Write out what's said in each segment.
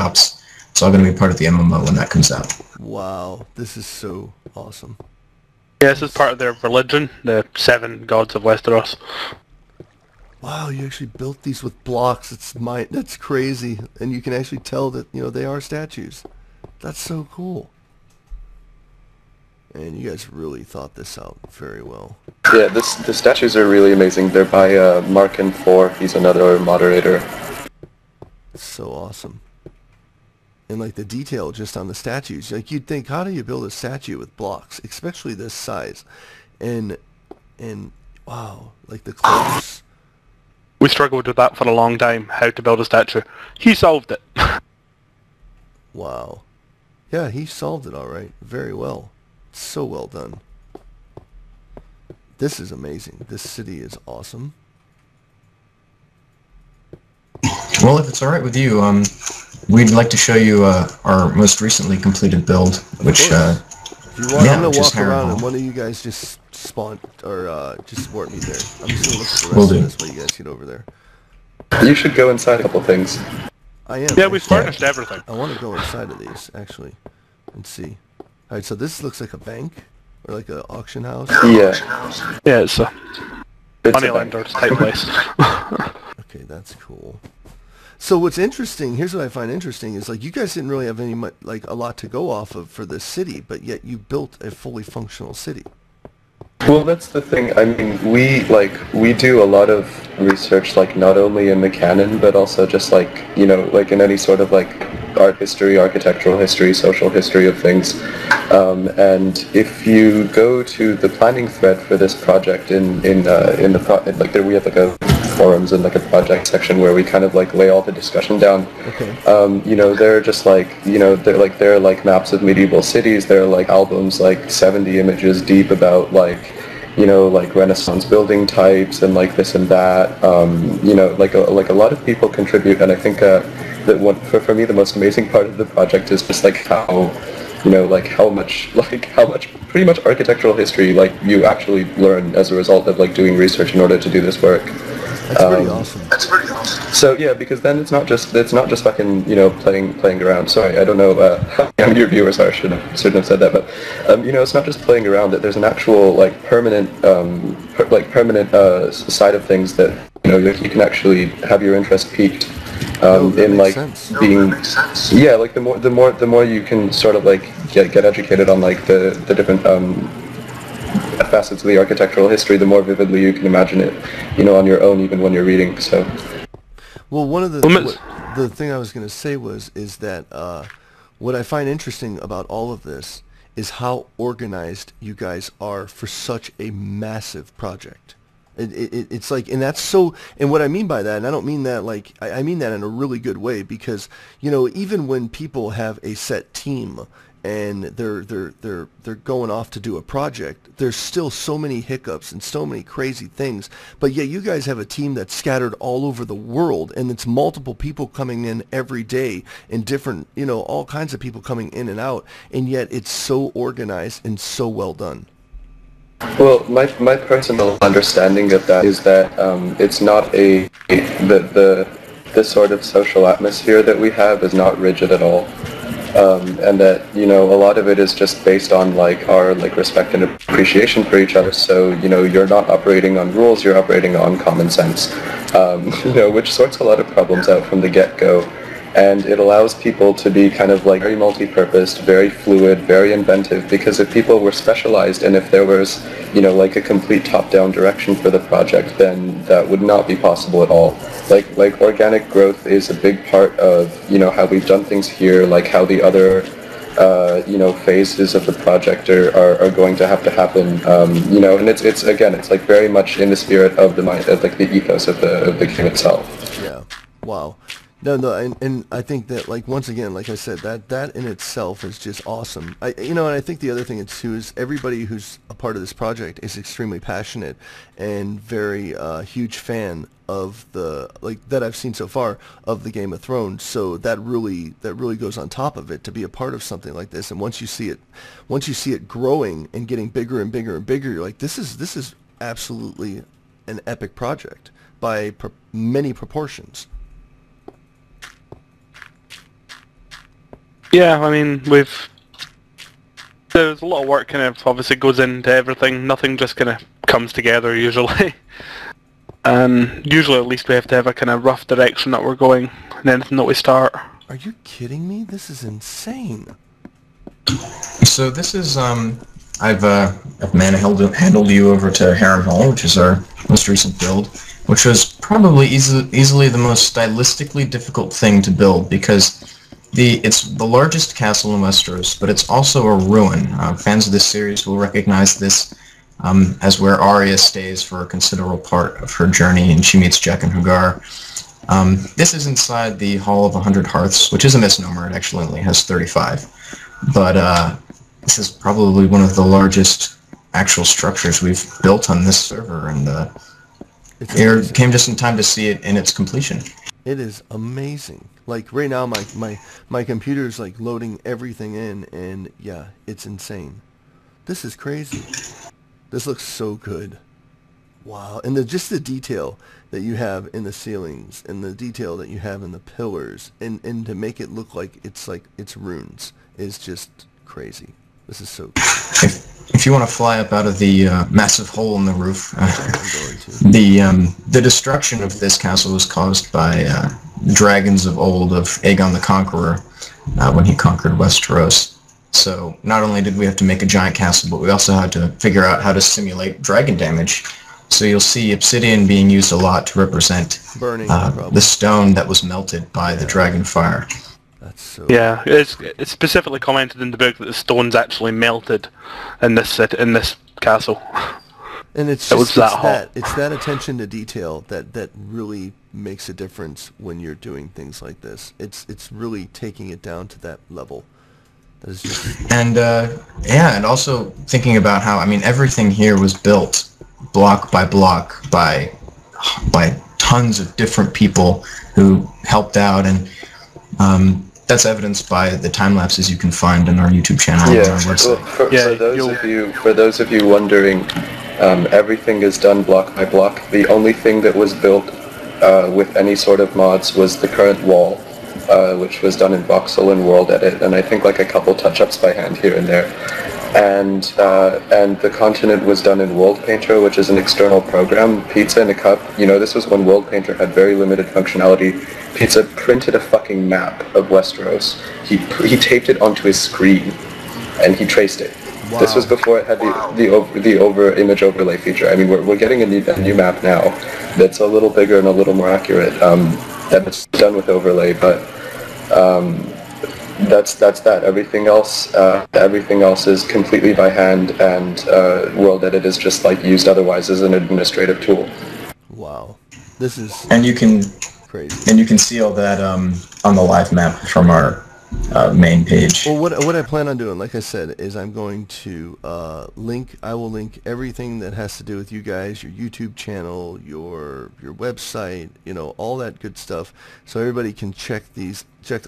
shops. It's all going to be part of the MMO when that comes out. Wow, this is so awesome. Yeah, this is part of their religion, the 7 gods of Westeros. Wow, you actually built these with blocks. That's crazy, and you can actually tell that they are statues. That's so cool. And you guys really thought this out very well. Yeah, the statues are really amazing. They're by Markin4. He's another moderator. It's so awesome. And like the detail just on the statues, like you'd think, how do you build a statue with blocks, especially this size? And wow, like the clothes. We struggled with that for a long time, how to build a statue. He solved it. Wow. Yeah, he solved it all right. Very well. So well done. This is amazing. This city is awesome. Well, if it's all right with you, we'd like to show you our most recently completed build, which if you want, I'm gonna walk around Harrenhal. and one of you guys just spawn or just support me there. I'm just gonna look at the Will rest do. of this while you guys get over there. You should go inside a couple things. I am. Yeah, we actually. furnished everything. I want to go inside of these actually and see. All right, so this looks like a bank or like an auction house. Yeah. Yeah, it's a It's a moneylender's type place. Okay, that's cool. So what's interesting, here's what I find interesting, is like you guys didn't really have like a lot to go off of for this city, but yet you built a fully functional city. Well, that's the thing. I mean, we do a lot of research, like not only in the canon, but also just like like in any sort of like art history, architectural history, social history of things. And if you go to the planning thread for this project we have like a forums and like a project section where we kind of like lay all the discussion down. Okay. There are just like there are like maps of medieval cities. There are like albums like 70 images deep about like like Renaissance building types and like this and that. Like a lot of people contribute, and I think that for me the most amazing part of the project is just like how how much pretty much architectural history like you actually learn as a result of like doing research in order to do this work. That's pretty awesome. So yeah, because then it's not just fucking playing around. Sorry, I don't know how young your viewers are. Shouldn't have said that, but it's not just playing around. That there's an actual like permanent side of things that you can actually have your interest piqued in like being like the more you can sort of like get educated on like the different facets of the architectural history, the more vividly you can imagine it, on your own, even when you're reading. So, well, one of the thing I was going to say is that what I find interesting about all of this is how organized you guys are for such a massive project. It's like, and that's so, and what I mean by that, and I don't mean that like, I mean that in a really good way, because even when people have a set team and they're going off to do a project, there's still so many hiccups and so many crazy things, but yet you guys have a team that's scattered all over the world, and it's multiple people coming in every day, and different, all kinds of people coming in and out, and yet it's so organized and so well done. Well, my personal understanding of that is that it's not the sort of social atmosphere that we have is not rigid at all. And that a lot of it is just based on like our like respect and appreciation for each other. So you're not operating on rules, you're operating on common sense, which sorts a lot of problems out from the get-go. And it allows people to be kind of like very multi-purposed, very fluid, very inventive, because if people were specialized and if there was like a complete top-down direction for the project, then that would not be possible at all. Like organic growth is a big part of how we've done things here, like how the other phases of the project are going to have to happen, and it's again, it's like very much in the spirit of the mind, of like the ethos of the game itself. Yeah. Wow. No, and I think that, like, once again, like I said, that in itself is just awesome. And I think the other thing too is everybody who's a part of this project is extremely passionate and very huge fan of that I've seen so far of the Game of Thrones. So that really goes on top of it to be a part of something like this. And once you see it growing and getting bigger and bigger and bigger, you're like, this is absolutely an epic project by many proportions. Yeah, I mean, there's a lot of work kind of obviously goes into everything. Nothing just kind of comes together usually. And usually at least we have to have a kind of rough direction that we're going in anything that we start. Are you kidding me? This is insane. So this is, I've handled you over to Harrenhal, which is our most recent build, which was probably easily the most stylistically difficult thing to build because it's the largest castle in Westeros, but it's also a ruin. Fans of this series will recognize this as where Arya stays for a considerable part of her journey, and she meets Jack and Hagar. This is inside the Hall of 100 Hearths, which is a misnomer. It actually only has 35. But this is probably one of the largest actual structures we've built on this server, and it came just in time to see it in its completion. It is amazing. Like right now, my computer's like loading everything in, and yeah, it's insane. This is crazy. This looks so good. Wow, and just the detail that you have in the ceilings, and the detail that you have in the pillars, and to make it look like it's runes is just crazy. This is so cool. If you want to fly up out of the massive hole in the roof, the destruction of this castle was caused by dragons of old of Aegon the Conqueror when he conquered Westeros. So not only did we have to make a giant castle, but we also had to figure out how to simulate dragon damage. So you'll see obsidian being used a lot to represent burning the stone that was melted by the dragon fire. That's so. Yeah, it's specifically commented in the book that the stone's actually melted in this castle. And it's that attention to detail that really makes a difference when you're doing things like this. It's really taking it down to that level. That is just... And and also thinking about how everything here was built block by block by tons of different people who helped out, and that's evidenced by the time lapses you can find on our YouTube channel and our website. Well, for those of you wondering, everything is done block by block. The only thing that was built with any sort of mods was the current wall, which was done in voxel and world edit, and I think like a couple touch-ups by hand here and there. And the continent was done in World Painter, which is an external program. Pizza in a Cup, this was when World Painter had very limited functionality. Pizza printed a fucking map of Westeros. He taped it onto his screen, and he traced it. Wow. This was before it had the image overlay feature. I mean, we're getting a new map now that's a little bigger and a little more accurate. That it's done with overlay, but that's that. Everything else is completely by hand, and World Edit is just like used otherwise as an administrative tool. Wow, this is crazy. And you can see all that on the live map from our main page. Well, what I plan on doing, like I said, is I'm going to I will link everything that has to do with you guys, your YouTube channel, your website, all that good stuff, so everybody can check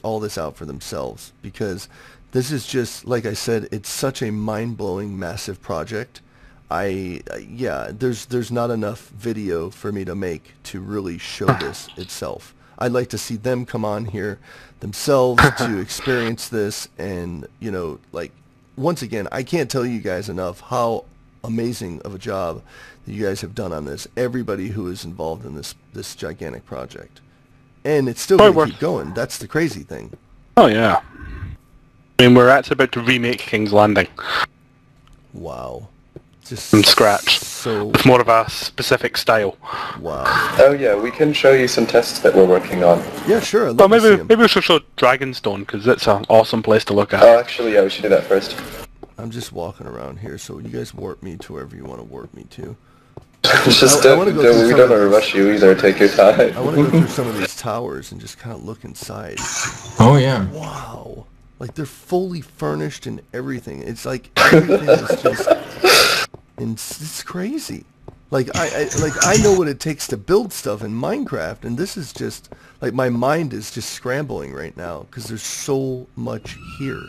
all this out for themselves, because this is just, like I said, it's such a mind-blowing, massive project. There's not enough video for me to make to really show this itself. I'd like to see them come on here themselves to experience this, and once again, I can't tell you guys enough how amazing of a job that you guys have done on this. Everybody who is involved in this gigantic project, and it's still going to keep going. That's the crazy thing. Oh yeah, I mean, we're actually about to remake King's Landing. Wow. Just from scratch, with more of a specific style. Wow. Oh yeah, we can show you some tests that we're working on. Yeah, sure. Well, maybe we should show Dragonstone, because it's an awesome place to look at. Oh, actually, yeah, we should do that first. I'm just walking around here, so you guys warp me to wherever you want to warp me to. We don't want to rush you either. Take your time. I want to go through some of these towers and just kind of look inside. Oh yeah. Wow. Like they're fully furnished and everything. It's like everything is just. It's crazy. Like I know what it takes to build stuff in Minecraft, and this is just like my mind is just scrambling right now because there's so much here.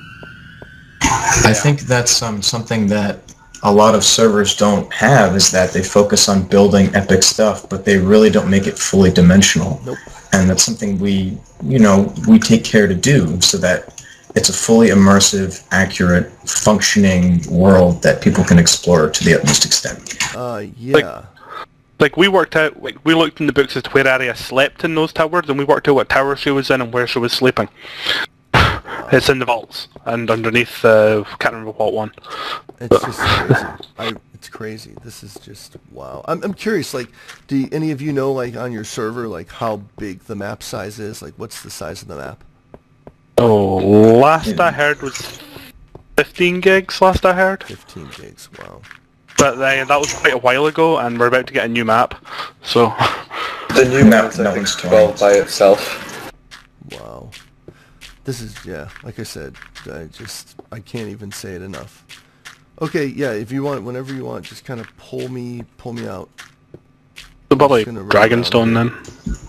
I think that's something that a lot of servers don't have, is that they focus on building epic stuff, but they really don't make it fully dimensional. Nope. And that's something we take care to do, so that it's a fully immersive, accurate, functioning world that people can explore to the utmost extent. Yeah. Like we worked out, like we looked in the books as to where Arya slept in those towers, and we worked out what tower she was in and where she was sleeping. It's in the vaults and underneath. Can't remember what one. It's just crazy. It's crazy. This is just wow. I'm curious. Like, do any of you know, like, on your server, like, how big the map size is? Like, what's the size of the map? Oh, last I heard was 15 gigs. Last I heard. 15 gigs. Wow. But that was quite a while ago, and we're about to get a new map. So The new map's I think 12 by itself. Wow. This is, yeah, like I said, I can't even say it enough. Okay, yeah, if you want, whenever you want, just kind of pull me out. So probably Dragonstone then.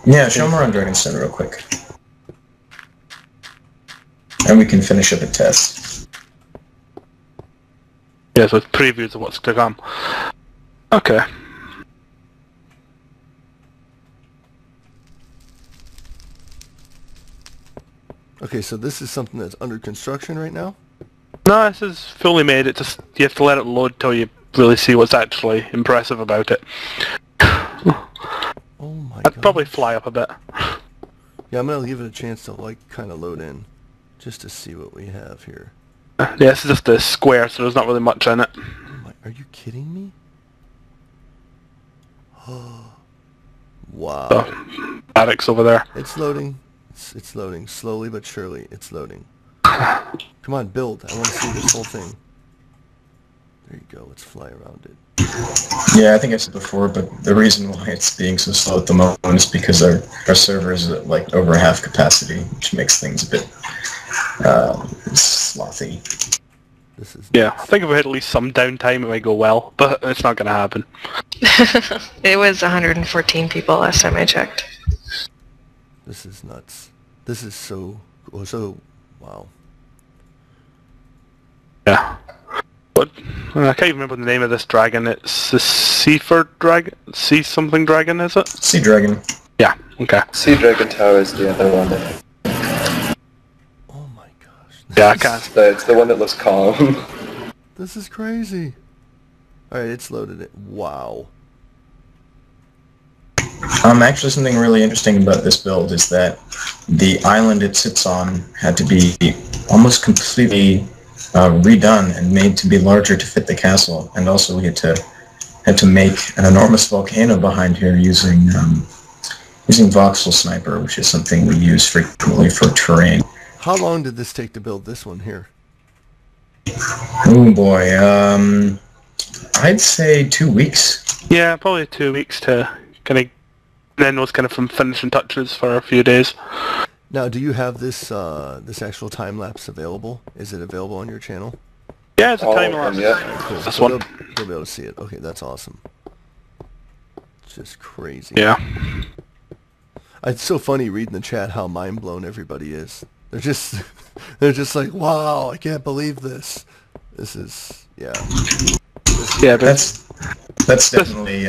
Yeah, show them around Dragonstone real quick. And we can finish up a test. Yeah, so it's previews of what's to come. Okay. Okay, so this is something that's under construction right now? No, this is fully made. It just you have to let it load till you really see what's actually impressive about it. Oh my god. I'd probably fly up a bit. Yeah, I'm gonna give it a chance to like kind of load in, just to see what we have here. Yeah, this is just a square, so there's not really much in it. Oh my, are you kidding me? Wow. So, barracks over there. It's loading. It's loading slowly but surely. It's loading. Come on, build. I want to see this whole thing. There you go. Let's fly around it. Yeah, I think I said before, but the reason why it's being so slow at the moment is because our server is at like over half capacity, which makes things a bit slothy. This is Yeah, I think if we had at least some downtime, it might go well, but it's not going to happen. It was 114 people last time I checked. This is nuts. This is so wow. Yeah. But I can't even remember the name of this dragon. It's the Seaford Dragon? Sea something dragon, is it? Sea Dragon. Yeah, okay. Sea Dragon Tower is the other one. Oh my gosh. Yeah, I can't. It's the one that looks calm. This is crazy. Alright, it's loaded it. Wow. Actually, something really interesting about this build is that the island it sits on had to be almost completely redone and made to be larger to fit the castle, and also we had to make an enormous volcano behind here using voxel sniper, which is something we use frequently for terrain. How long did this take to build this one here? Oh boy, I'd say 2 weeks. Yeah, probably 2 weeks to kind of then those kind of from finishing touches for a few days. Now, do you have this this actual time lapse available? Is it available on your channel? Yeah, it's a All time of lapse. them, yeah. Cool. This So one. You'll be able to see it. Okay, that's awesome. It's just crazy. Yeah. It's so funny reading the chat how mind blown everybody is. They're just like, wow, I can't believe this. This is, yeah. Yeah, but That's definitely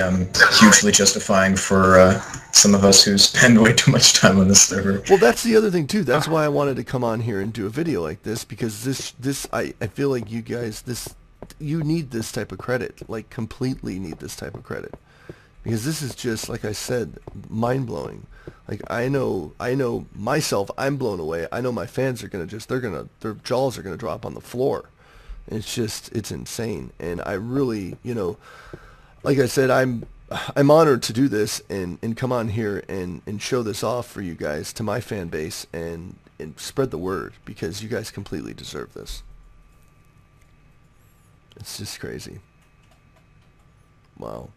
hugely justifying for some of us who spend way too much time on this server. Well, that's the other thing too. That's why I wanted to come on here and do a video like this, because this I feel like you guys you need this type of credit, like completely need this type of credit, because this is just, like I said, mind blowing. Like I know myself, I'm blown away. I know my fans are their jaws are gonna drop on the floor. It's insane, and I really, like I said, I'm honored to do this and come on here and show this off for you guys, to my fan base, and spread the word, because you guys completely deserve this. It's just crazy. Wow.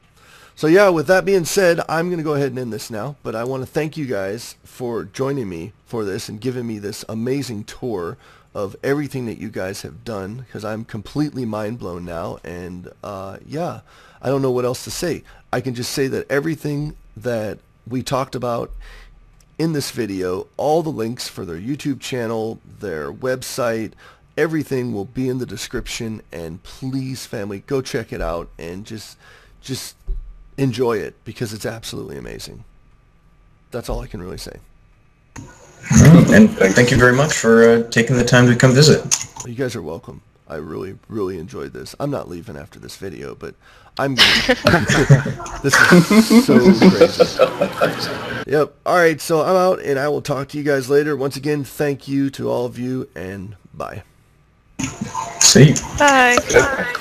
So yeah, with that being said, I'm going to go ahead and end this now, but I want to thank you guys for joining me for this and giving me this amazing tour of everything that you guys have done, because I'm completely mind blown now, and yeah, I don't know what else to say. I can just say that everything that we talked about in this video, all the links for their YouTube channel, their website, everything will be in the description, and please, family, go check it out and just enjoy it, because it's absolutely amazing. That's all I can really say. And thank you very much for taking the time to come visit. You guys are welcome. I really, really enjoyed this. I'm not leaving after this video, but I'm gonna... This is so crazy. Yep. All right, so I'm out, and I will talk to you guys later. Once again, thank you to all of you, and bye. See you. Bye.